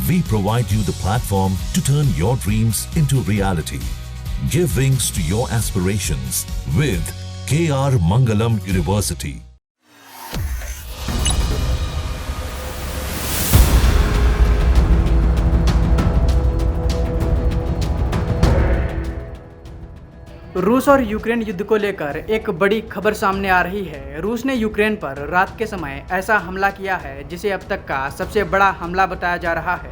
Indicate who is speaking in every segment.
Speaker 1: We provide you the platform to turn your dreams into reality. Give wings to your aspirations with KR Mangalam University.
Speaker 2: रूस और Ukraine युद्ध को लेकर एक बड़ी खबर सामने आ रही है। रूस ने यूक्रेन पर रात के समय ऐसा हमला किया है जिसे अब तक का सबसे बड़ा हमला बताया जा रहा है।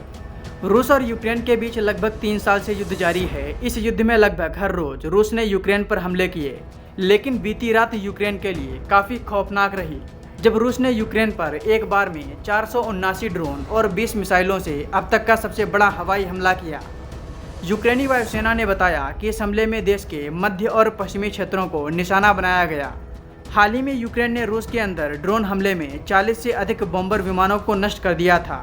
Speaker 2: रूस और यूक्रेन के बीच लगभग 3 साल से युद्ध जारी है। इस युद्ध में लगभग हर रोज रूस ने यूक्रेन पर हमले किए, लेकिन बीती रात यूक्रेन के लिए काफ़ी खौफनाक रही जब रूस ने यूक्रेन पर एक बार में 479 ड्रोन और 20 मिसाइलों से अब तक का सबसे बड़ा हवाई हमला किया। यूक्रेनी वायुसेना ने बताया कि इस हमले में देश के मध्य और पश्चिमी क्षेत्रों को निशाना बनाया गया। हाल ही में यूक्रेन ने रूस के अंदर ड्रोन हमले में 40 से अधिक बॉम्बर विमानों को नष्ट कर दिया था,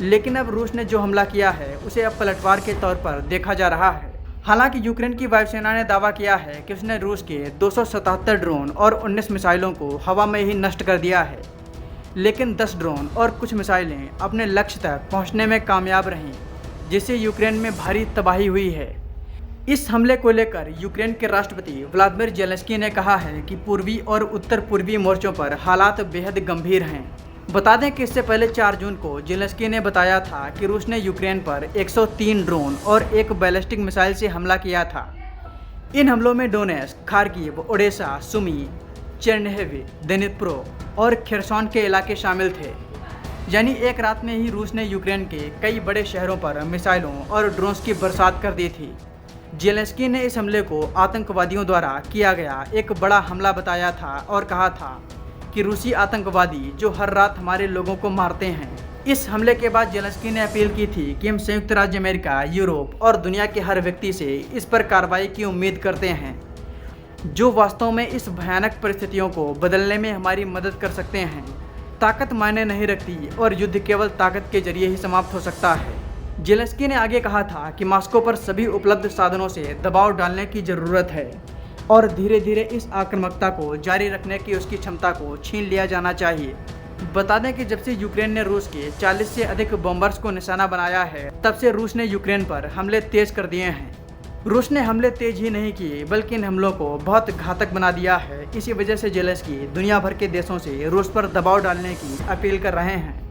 Speaker 2: लेकिन अब रूस ने जो हमला किया है उसे अब पलटवार के तौर पर देखा जा रहा है। हालांकि यूक्रेन की वायुसेना ने दावा किया है कि उसने रूस के 277 ड्रोन और 19 मिसाइलों को हवा में ही नष्ट कर दिया है, लेकिन 10 ड्रोन और कुछ मिसाइलें अपने लक्ष्य तक पहुँचने में कामयाब रहीं, जिससे यूक्रेन में भारी तबाही हुई है। इस हमले को लेकर यूक्रेन के राष्ट्रपति व्लादिमीर ज़ेलेंस्की ने कहा है कि पूर्वी और उत्तर पूर्वी मोर्चों पर हालात बेहद गंभीर हैं। बता दें कि इससे पहले 4 जून को ज़ेलेंस्की ने बताया था कि रूस ने यूक्रेन पर 103 ड्रोन और एक बैलिस्टिक मिसाइल से हमला किया था। इन हमलों में Donetsk, Kharkiv, Odesa, Sumy, Chernihiv, Dnipro और खेर्सोन के इलाके शामिल थे। यानी एक रात में ही रूस ने यूक्रेन के कई बड़े शहरों पर मिसाइलों और ड्रोन्स की बरसात कर दी थी। ज़ेलेंस्की ने इस हमले को आतंकवादियों द्वारा किया गया एक बड़ा हमला बताया था और कहा था कि रूसी आतंकवादी जो हर रात हमारे लोगों को मारते हैं। इस हमले के बाद ज़ेलेंस्की ने अपील की थी कि हम संयुक्त राज्य अमेरिका, यूरोप और दुनिया के हर व्यक्ति से इस पर कार्रवाई की उम्मीद करते हैं, जो वास्तव में इस भयानक परिस्थितियों को बदलने में हमारी मदद कर सकते हैं। ताकत मायने नहीं रखती और युद्ध केवल ताकत के जरिए ही समाप्त हो सकता है। ज़ेलेंस्की ने आगे कहा था कि मॉस्को पर सभी उपलब्ध साधनों से दबाव डालने की ज़रूरत है और धीरे धीरे इस आक्रामकता को जारी रखने की उसकी क्षमता को छीन लिया जाना चाहिए। बता दें कि जब से यूक्रेन ने रूस के 40 से अधिक बॉम्बर्स को निशाना बनाया है, तब से रूस ने यूक्रेन पर हमले तेज कर दिए हैं। रूस ने हमले तेज ही नहीं किए बल्कि इन हमलों को बहुत घातक बना दिया है। इसी वजह से ज़ेलेंस्की दुनिया भर के देशों से रूस पर दबाव डालने की अपील कर रहे हैं।